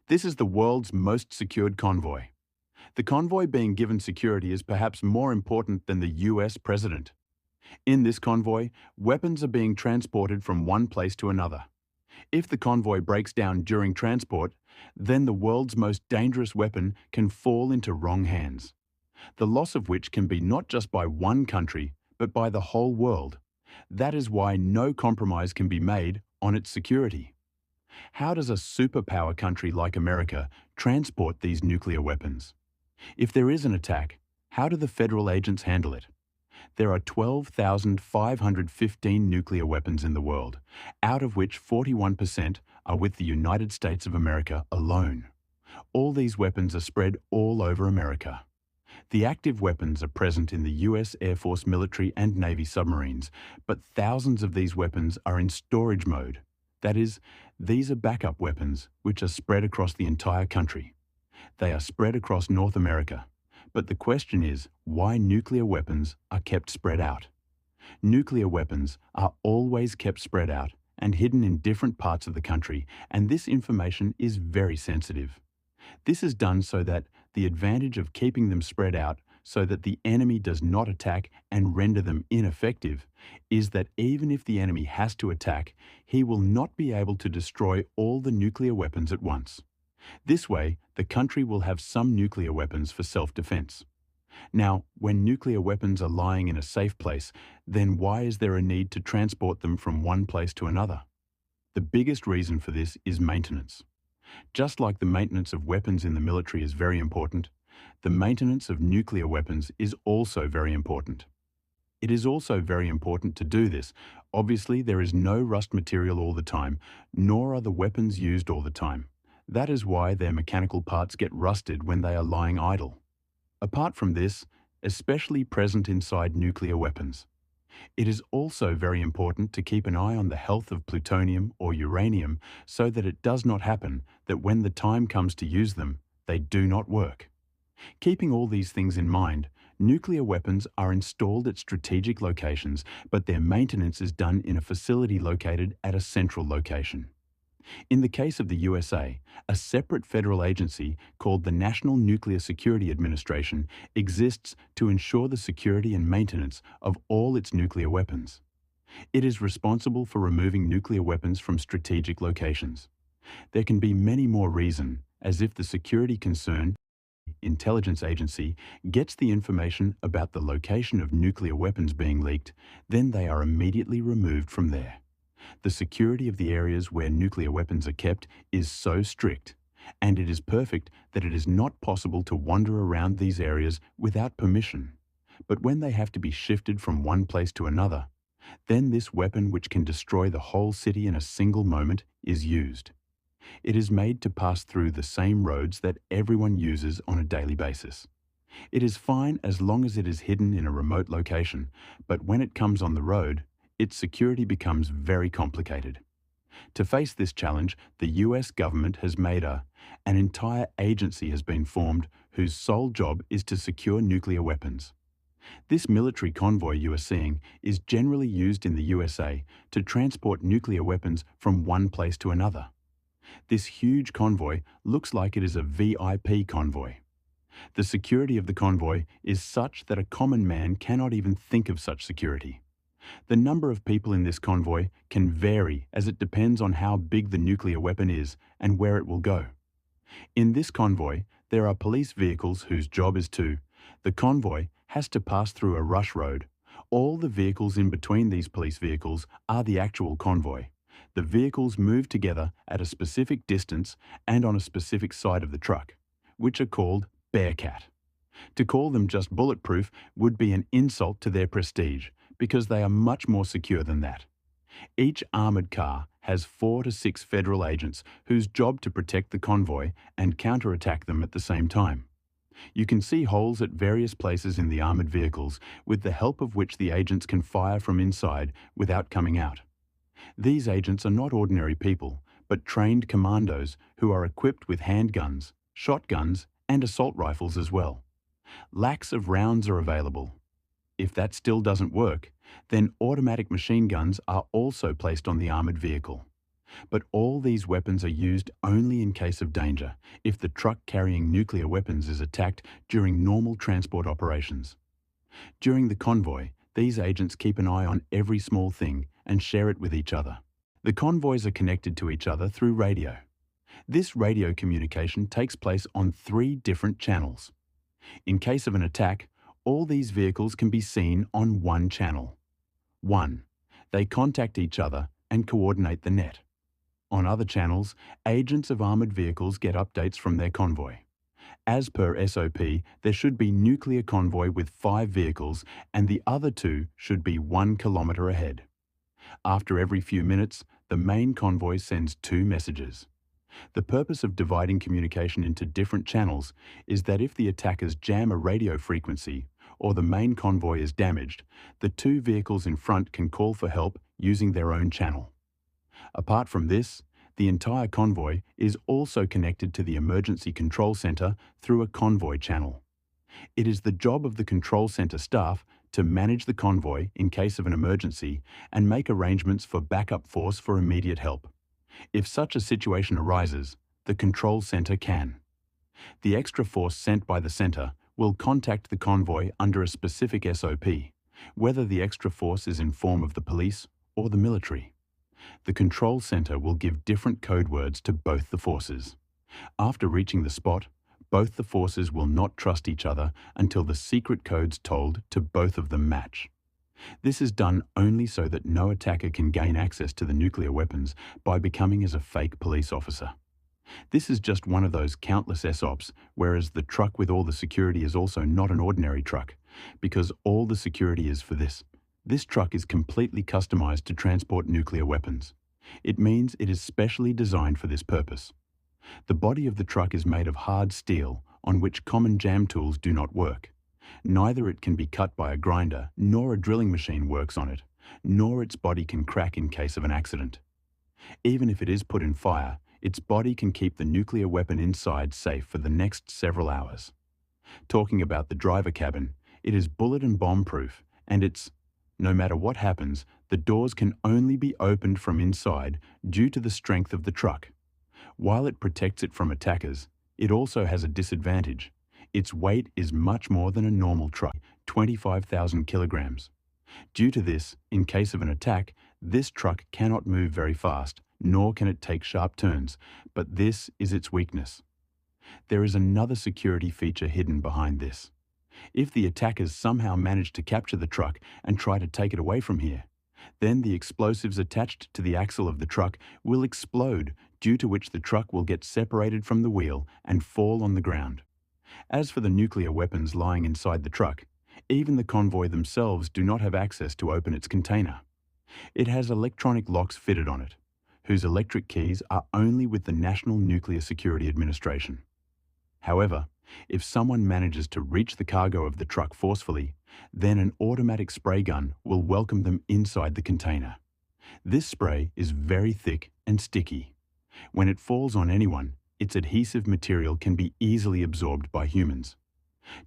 This is the world's most secured convoy. The convoy being given security is perhaps more important than the US president. In this convoy, weapons are being transported from one place to another. If the convoy breaks down during transport, then the world's most dangerous weapon can fall into wrong hands, the loss of which can be not just by one country, but by the whole world. That is why no compromise can be made on its security. How does a superpower country like America transport these nuclear weapons? If there is an attack, how do the federal agents handle it? There are 12,515 nuclear weapons in the world, out of which 41% are with the United States of America alone. All these weapons are spread all over America. The active weapons are present in the US Air Force military and Navy submarines, but thousands of these weapons are in storage mode. That is, these are backup weapons which are spread across the entire country. They are spread across North America. But the question is why nuclear weapons are kept spread out. Nuclear weapons are always kept spread out and hidden in different parts of the country, and this information is very sensitive. This is done so that the advantage of keeping them spread out so that the enemy does not attack and render them ineffective is that even if the enemy has to attack, he will not be able to destroy all the nuclear weapons at once. This way, the country will have some nuclear weapons for self-defense. Now, when nuclear weapons are lying in a safe place, then why is there a need to transport them from one place to another? The biggest reason for this is maintenance. Just like the maintenance of weapons in the military is very important, the maintenance of nuclear weapons is also very important. It is also very important to do this. Obviously, there is no rust material all the time, nor are the weapons used all the time. That is why their mechanical parts get rusted when they are lying idle. Apart from this, especially present inside nuclear weapons, it is also very important to keep an eye on the health of plutonium or uranium so that it does not happen that when the time comes to use them, they do not work. Keeping all these things in mind, nuclear weapons are installed at strategic locations, but their maintenance is done in a facility located at a central location. In the case of the USA, a separate federal agency called the National Nuclear Security Administration exists to ensure the security and maintenance of all its nuclear weapons. It is responsible for removing nuclear weapons from strategic locations. There can be many more reasons, as if the security concern intelligence agency gets the information about the location of nuclear weapons being leaked, then they are immediately removed from there. The security of the areas where nuclear weapons are kept is so strict, and it is perfect that it is not possible to wander around these areas without permission. But when they have to be shifted from one place to another, then this weapon, which can destroy the whole city in a single moment, is used. It is made to pass through the same roads that everyone uses on a daily basis. It is fine as long as it is hidden in a remote location, but when it comes on the road, its security becomes very complicated. To face this challenge, the US government has made an entire agency has been formed whose sole job is to secure nuclear weapons. This military convoy you are seeing is generally used in the USA to transport nuclear weapons from one place to another. This huge convoy looks like it is a VIP convoy. The security of the convoy is such that a common man cannot even think of such security. The number of people in this convoy can vary as it depends on how big the nuclear weapon is and where it will go. In this convoy, there are police vehicles whose job is the convoy has to pass through a rush road. All the vehicles in between these police vehicles are the actual convoy. The vehicles move together at a specific distance and on a specific side of the truck, which are called Bearcat. To call them just bulletproof would be an insult to their prestige, because they are much more secure than that. Each armored car has 4 to 6 federal agents whose job to protect the convoy and counterattack them at the same time. You can see holes at various places in the armored vehicles, with the help of which the agents can fire from inside without coming out. These agents are not ordinary people, but trained commandos who are equipped with handguns, shotguns, and assault rifles as well. Lakhs of rounds are available. If that still doesn't work, then automatic machine guns are also placed on the armored vehicle. But all these weapons are used only in case of danger, if the truck carrying nuclear weapons is attacked during normal transport operations. During the convoy, these agents keep an eye on every small thing and share it with each other. The convoys are connected to each other through radio. This radio communication takes place on 3 different channels. In case of an attack, all these vehicles can be seen on one channel. 1. They contact each other and coordinate the net. On other channels, agents of armoured vehicles get updates from their convoy. As per SOP, there should be nuclear convoy with 5 vehicles and the other 2 should be 1 kilometre ahead. After every few minutes, the main convoy sends 2 messages. The purpose of dividing communication into different channels is that if the attackers jam a radio frequency or the main convoy is damaged, the 2 vehicles in front can call for help using their own channel. Apart from this, the entire convoy is also connected to the emergency control center through a convoy channel. It is the job of the control center staff to manage the convoy in case of an emergency and make arrangements for backup force for immediate help. If such a situation arises, the control center can. The extra force sent by the center will contact the convoy under a specific SOP, whether the extra force is in form of the police or the military. The control center will give different code words to both the forces. After reaching the spot, both the forces will not trust each other until the secret codes told to both of them match. This is done only so that no attacker can gain access to the nuclear weapons by becoming as a fake police officer. This is just one of those countless SOPs, whereas the truck with all the security is also not an ordinary truck, because all the security is for this. This truck is completely customized to transport nuclear weapons. It means it is specially designed for this purpose. The body of the truck is made of hard steel on which common jam tools do not work. Neither it can be cut by a grinder, nor a drilling machine works on it, nor its body can crack in case of an accident. Even if it is put in fire, its body can keep the nuclear weapon inside safe for the next several hours. Talking about the driver cabin, it is bullet and bomb proof, and no matter what happens, the doors can only be opened from inside due to the strength of the truck. While it protects it from attackers, it also has a disadvantage. Its weight is much more than a normal truck, 25,000 kilograms. Due to this, in case of an attack, this truck cannot move very fast, nor can it take sharp turns, but this is its weakness. There is another security feature hidden behind this. If the attackers somehow manage to capture the truck and try to take it away from here, then the explosives attached to the axle of the truck will explode, due to which the truck will get separated from the wheel and fall on the ground. As for the nuclear weapons lying inside the truck, even the convoy themselves do not have access to open its container. It has electronic locks fitted on it, whose electric keys are only with the National Nuclear Security Administration. However, if someone manages to reach the cargo of the truck forcefully, then an automatic spray gun will welcome them inside the container. This spray is very thick and sticky. When it falls on anyone, its adhesive material can be easily absorbed by humans.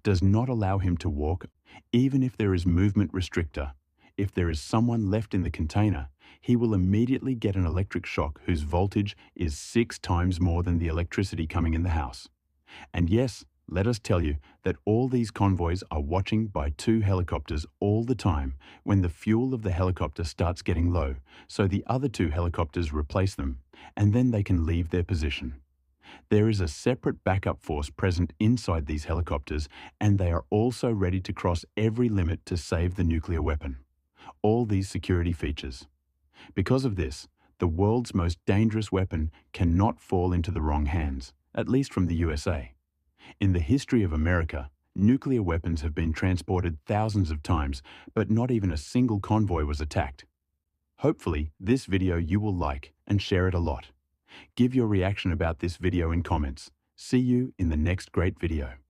Does not allow him to walk, even if there is movement restrictor. If there is someone left in the container, he will immediately get an electric shock whose voltage is 6 times more than the electricity coming in the house. And yes, let us tell you that all these convoys are watching by 2 helicopters all the time when the fuel of the helicopter starts getting low, so the other 2 helicopters replace them, and then they can leave their position. There is a separate backup force present inside these helicopters, and they are also ready to cross every limit to save the nuclear weapon. All these security features. Because of this, the world's most dangerous weapon cannot fall into the wrong hands, at least from the USA. In the history of America, nuclear weapons have been transported thousands of times, but not even a single convoy was attacked. Hopefully, this video you will like and share it a lot. Give your reaction about this video in comments. See you in the next great video.